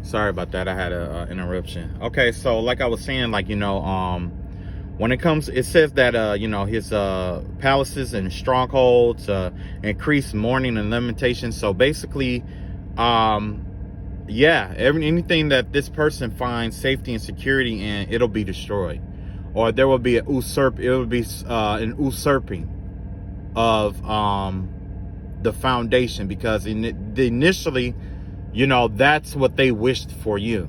Sorry about that. I had a interruption. Okay, so like I was saying, like, when it comes, it says that his palaces and strongholds increase mourning and lamentation. So basically, yeah, anything that this person finds safety and security in, it'll be destroyed, or there will be it will be an usurping of the foundation, because initially, that's what they wished for you.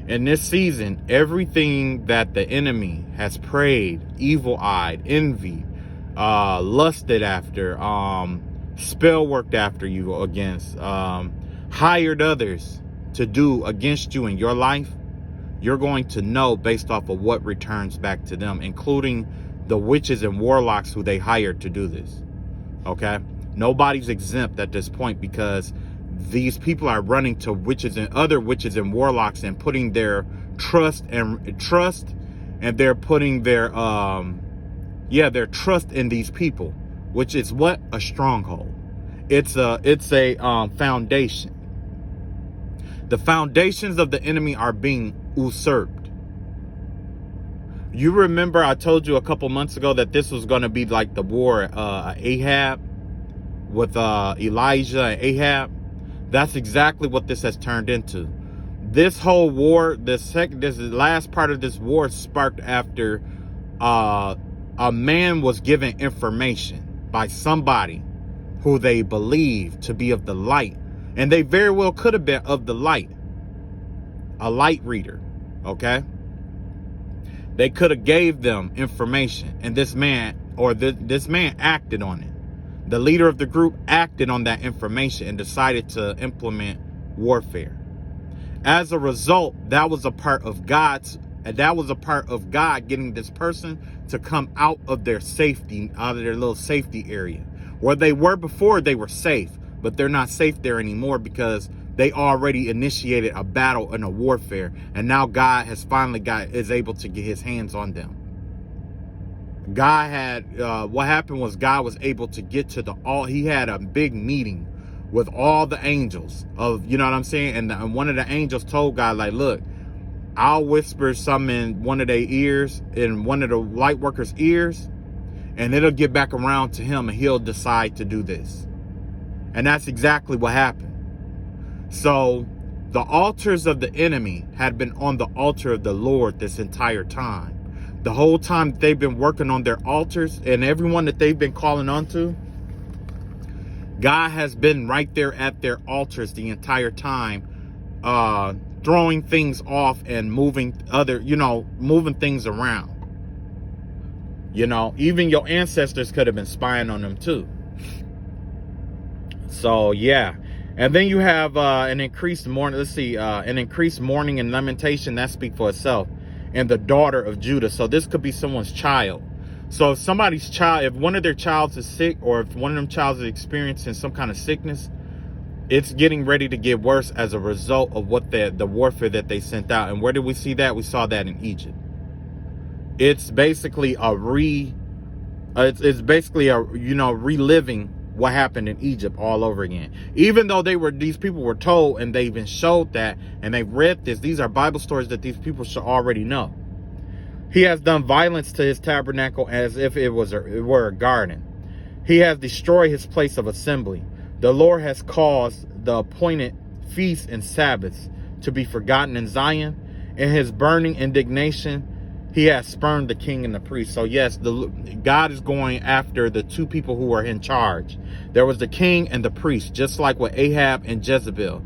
In this season, everything that the enemy has prayed, evil-eyed, envy, lusted after, spell worked after you against, hired others to do against you in your life, you're going to know based off of what returns back to them, including the witches and warlocks who they hired to do this. Okay? Nobody's exempt at this point, because these people are running to witches and other witches and warlocks and putting their trust, and they're putting their their trust in these people, which is what? A stronghold. It's a foundation. The foundations of the enemy are being usurped. You remember I told you a couple months ago that this was going to be like the war Ahab with Elijah and Ahab. That's exactly what this has turned into. This whole war, this last part of this war sparked after a man was given information by somebody who they believed to be of the light. And they very well could have been of the light. A light reader, okay? They could have gave them information, and this man acted on it. The leader of the group acted on that information and decided to implement warfare. As a result, that was a part of God getting this person to come out of their little safety area. Where they were before, they were safe, but they're not safe there anymore, because they already initiated a battle and a warfare, and now God has finally is able to get his hands on them. God had, what happened was God was able to get to he had a big meeting with all the angels of, you know what I'm saying? And one of the angels told God, like, look, I'll whisper something in one of their ears, in one of the light workers' ears, and it'll get back around to him, and he'll decide to do this. And that's exactly what happened. So the altars of the enemy had been on the altar of the Lord this entire time. The whole time they've been working on their altars, and everyone that they've been calling onto, God has been right there at their altars the entire time, throwing things off and moving things around. Even your ancestors could have been spying on them too. So yeah. And then you have an increased mourning. An increased mourning and lamentation. That speaks for itself. And the daughter of Judah. So this could be someone's child. So if somebody's child, if one of their childs is sick, or if one of them childs is experiencing some kind of sickness, it's getting ready to get worse as a result of what the warfare that they sent out. And where did we see that? We saw that in Egypt. It's basically reliving what happened in Egypt all over again. Even though these people were told, and they even showed that, and they read this. These are Bible stories that these people should already know. He has done violence to his tabernacle as if it were a garden. He has destroyed his place of assembly. The Lord has caused the appointed feasts and Sabbaths to be forgotten in Zion. In his burning indignation, he has spurned the king and the priest. So yes, God is going after the two people who are in charge. There was the king and the priest, just like with Ahab and Jezebel.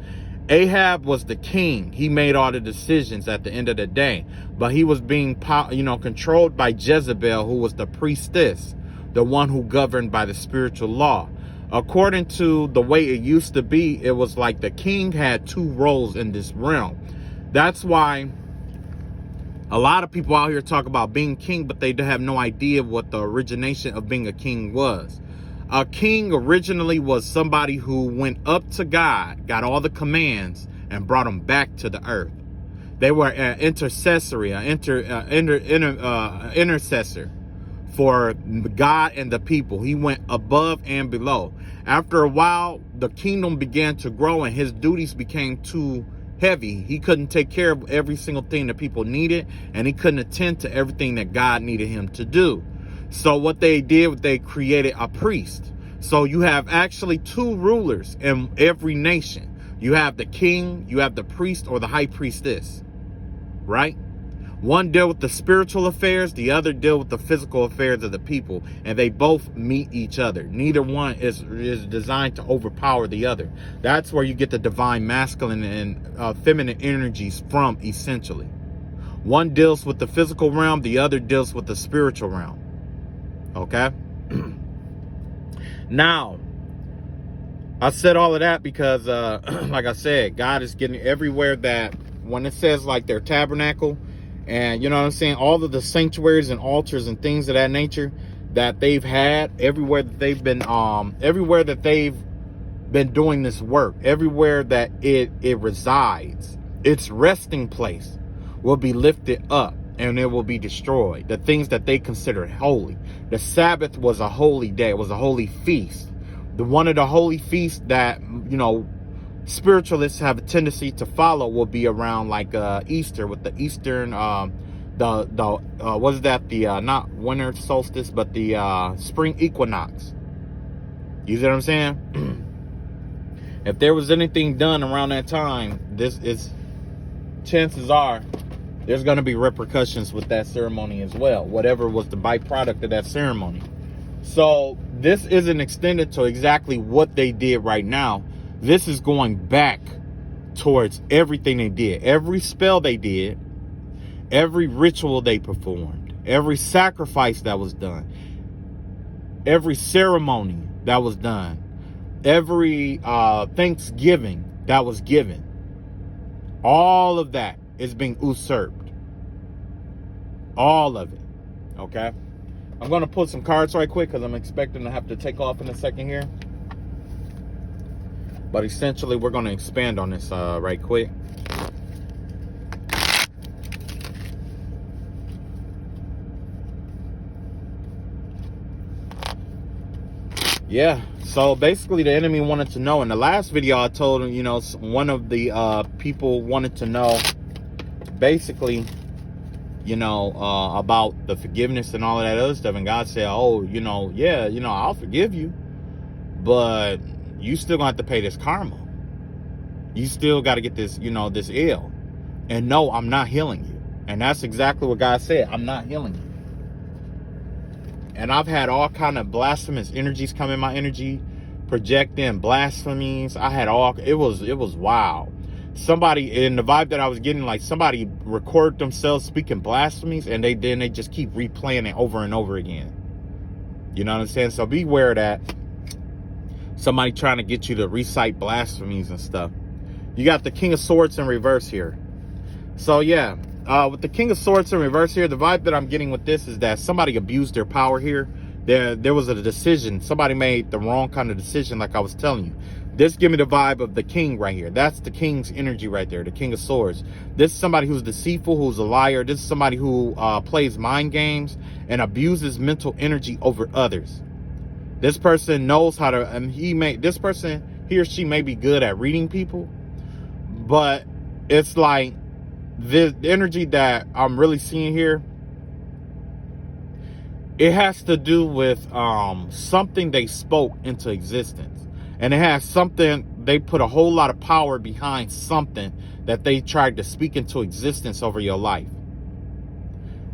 Ahab was the king. He made all the decisions at the end of the day. But he was being, controlled by Jezebel, who was the priestess, the one who governed by the spiritual law. According to the way it used to be, it was like the king had two roles in this realm. That's why a lot of people out here talk about being king, but they have no idea what the origination of being a king was. A king originally was somebody who went up to God, got all the commands, and brought them back to the earth. They were an intercessory, intercessor for God and the people. He went above and below. After a while, the kingdom began to grow, and his duties became too heavy. He couldn't take care of every single thing that people needed, and he couldn't attend to everything that God needed him to do. So what they did, they created a priest. So you have actually two rulers in every nation. You have the king, you have the priest or the high priestess, right? One deal with the spiritual affairs, the other deal with the physical affairs of the people, and they both meet each other. Neither one is designed to overpower the other. That's where you get the divine masculine and feminine energies from, essentially. One deals with the physical realm, the other deals with the spiritual realm. Okay? Now, I said all of that because, like I said, God is getting everywhere that, when it says like their tabernacle, and you know what I'm saying, all of the sanctuaries and altars and things of that nature that they've had, everywhere that they've been doing this work, everywhere that it resides, its resting place will be lifted up and it will be destroyed. The things that they considered holy. The Sabbath was a holy day. It was a holy feast. One of the holy feasts that, you know, spiritualists have a tendency to follow will be around like Easter, with the Eastern what is that, the not winter solstice, but the spring equinox. You see what I'm saying? If there was anything done around that time, chances are there's going to be repercussions with that ceremony as well, whatever was the byproduct of that ceremony. So this isn't extended to exactly what they did right now. This is going back towards everything they did. Every spell they did, every ritual they performed, every sacrifice that was done, every ceremony that was done, every Thanksgiving that was given, all of that is being usurped. All of it. Okay? I'm going to pull some cards right quick because I'm expecting to have to take off in a second here. But essentially, we're going to expand on this right quick. Yeah, so basically the enemy wanted to know. In the last video, I told him, you know, one of the people wanted to know, basically, you know, about the forgiveness and all of that other stuff. And God said, oh, you know, yeah, you know, I'll forgive you, but you still gonna have to pay this karma. You still got to get this, you know, this ill. And no, I'm not healing you. And that's exactly what God said. I'm not healing you. And I've had all kind of blasphemous energies come in my energy, projecting blasphemies. I had all, it was wild. Somebody, in the vibe that I was getting, like somebody recorded themselves speaking blasphemies, and they just keep replaying it over and over again. You know what I'm saying? So beware of that. Somebody trying to get you to recite blasphemies and stuff. You got the King of Swords in reverse here. So yeah, with the King of Swords in reverse here, the vibe that I'm getting with this is that somebody abused their power here. There was a decision. Somebody made the wrong kind of decision, like I was telling you. This give me the vibe of the king right here. That's the king's energy right there, the King of Swords. This is somebody who's deceitful, who's a liar. This is somebody who plays mind games and abuses mental energy over others. This person knows how to, and he or she may be good at reading people, but it's like the energy that I'm really seeing here, it has to do with something they spoke into existence. And it has something, they put a whole lot of power behind something that they tried to speak into existence over your life.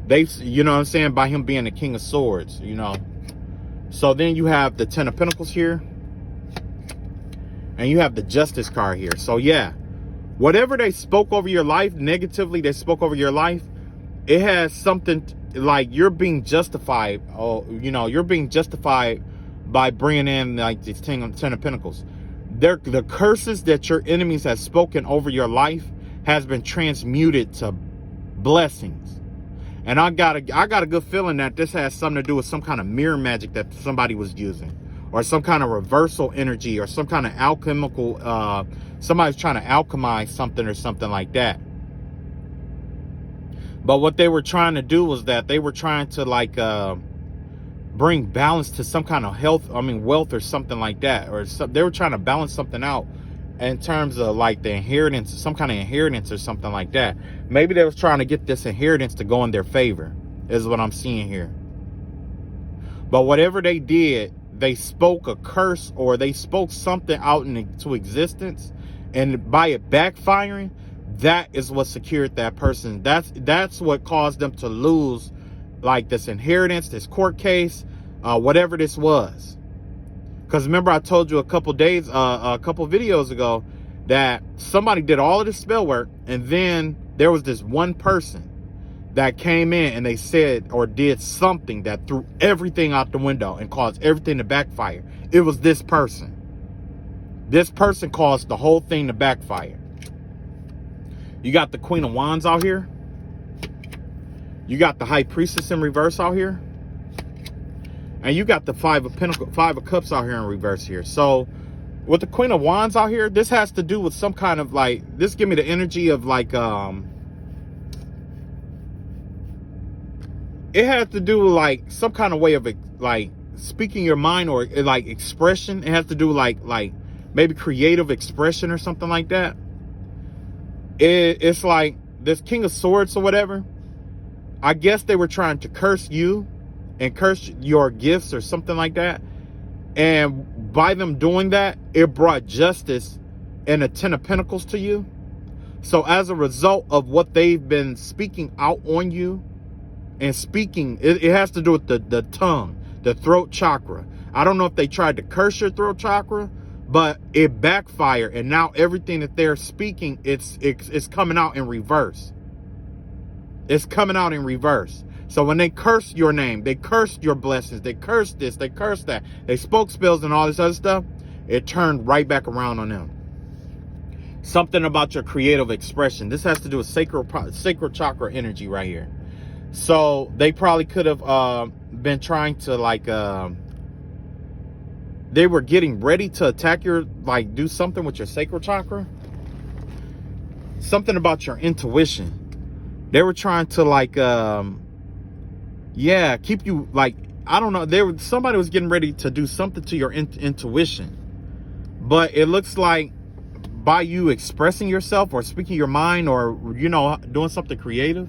You know what I'm saying, by him being the King of Swords, you know. So then you have the Ten of Pentacles here. And you have the Justice card here. So yeah, whatever they spoke over your life, negatively they spoke over your life, it has something like you're being justified. Oh, you know, you're being justified by bringing in like this Ten of Pentacles. The curses that your enemies have spoken over your life has been transmuted to blessings. And I got a good feeling that this has something to do with some kind of mirror magic that somebody was using, or some kind of reversal energy, or some kind of alchemical, somebody's trying to alchemize something or something like that. But what they were trying to do was that they were trying to like bring balance to some kind of wealth or something like that, or they were trying to balance something out in terms of like the inheritance, some kind of inheritance or something like that. Maybe they was trying to get this inheritance to go in their favor, is what I'm seeing here. But whatever they did, they spoke a curse, or they spoke something out into existence, and by it backfiring, that is what secured that person. That's what caused them to lose, like, this inheritance, this court case, whatever this was. Because remember, I told you a couple videos ago that somebody did all of this spell work, and then there was this one person that came in and they said or did something that threw everything out the window and caused everything to backfire. It was this person. This person caused the whole thing to backfire. You got the Queen of Wands out here. You got the High Priestess in reverse out here. And you got the Five of Cups out here in reverse here. So with the Queen of Wands out here, this has to do with some kind of like, this give me the energy of like, it has to do with like some kind of way of like speaking your mind, or like expression. It has to do like maybe creative expression or something like that. It's like this King of Swords or whatever. I guess they were trying to curse you and curse your gifts or something like that. And by them doing that, it brought justice and a 10 of Pentacles to you. So as a result of what they've been speaking out on you, and speaking, it has to do with the tongue, the throat chakra. I don't know if they tried to curse your throat chakra, but it backfired. And now everything that they're speaking, it's coming out in reverse. It's coming out in reverse. So when they cursed your name, they cursed your blessings, they cursed this, they cursed that, they spoke spells and all this other stuff, it turned right back around on them. Something about your creative expression. This has to do with sacral chakra energy right here. So they probably could have been trying to like, they were getting ready to attack your, like do something with your sacral chakra. Something about your intuition. They were trying to like, yeah, keep you like, I don't know. Somebody was getting ready to do something to your intuition. But it looks like by you expressing yourself or speaking your mind or, you know, doing something creative,